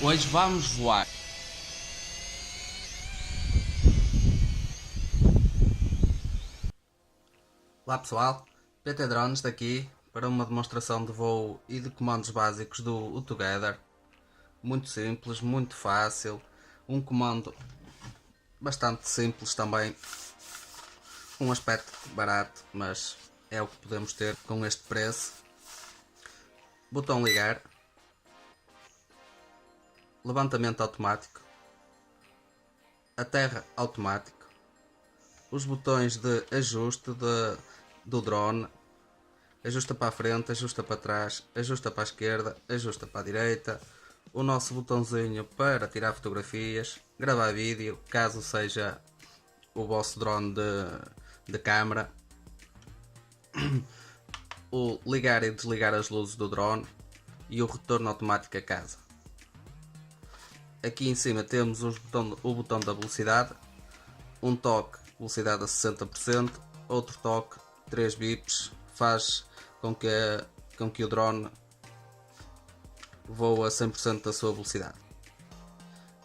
Hoje vamos voar. Olá pessoal, PT Drones daqui para uma demonstração de voo e de comandos básicos do UTogether. Muito simples, muito fácil, um comando bastante simples também, um aspecto barato, mas é o que podemos ter com este preço. Botão ligar, levantamento automático, aterra automático, os botões de ajuste do drone, ajusta para a frente, ajusta para trás, ajusta para a esquerda, ajusta para a direita, o nosso botãozinho para tirar fotografias, gravar vídeo, caso seja o vosso drone de câmera, o ligar e desligar as luzes do drone e o retorno automático a casa. Aqui em cima temos o botão da velocidade, um toque, velocidade a 60%, outro toque, 3 bips, faz com que o drone voe a 100% da sua velocidade.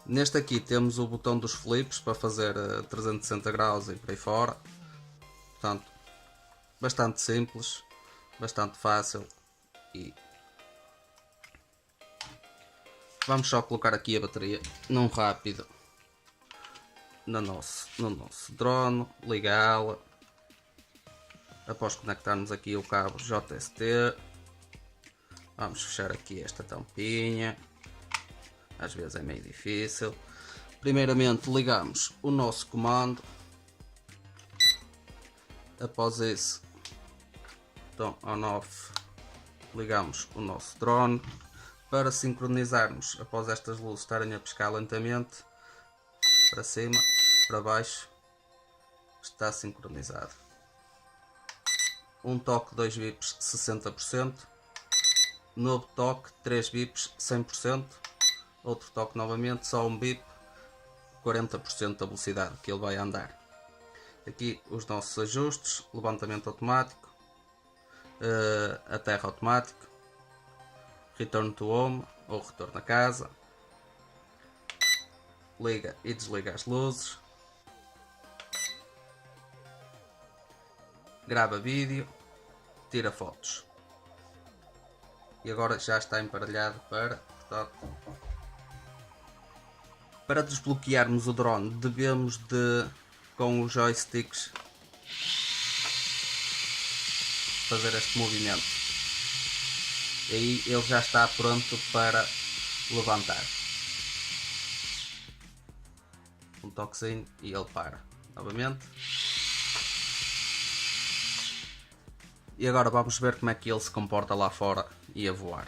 Neste aqui temos o botão dos flips para fazer 360 graus e por aí fora. Portanto, bastante simples, bastante fácil e vamos só colocar aqui a bateria num rápido no nosso drone, ligá-la. Após conectarmos aqui o cabo JST, vamos fechar aqui esta tampinha, às vezes é meio difícil. Primeiramente ligamos o nosso comando, após isso, então on off, ligamos o nosso drone. Para sincronizarmos, após estas luzes estarem a piscar lentamente, para cima, para baixo, está sincronizado. Um toque 2 bips 60%, novo toque 3 bips 100%, outro toque novamente, só um bip 40% da velocidade que ele vai andar. Aqui os nossos ajustes, levantamento automático, aterro automático, return to home ou retorno a casa, liga e desliga as luzes, grava vídeo, tira fotos. E agora já está emparelhado para desbloquearmos o drone devemos com os joysticks fazer este movimento. E aí ele já está pronto para levantar. Um toquezinho e ele para novamente. E agora vamos ver como é que ele se comporta lá fora e a voar.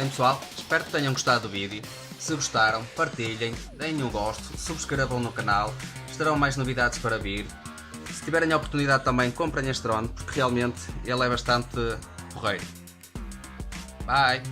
Bem pessoal, espero que tenham gostado do vídeo. Se gostaram, partilhem, deem um gosto, subscrevam no canal, estarão mais novidades para vir. Se tiverem a oportunidade também, comprem este drone, porque realmente ele é bastante porreiro. Bye!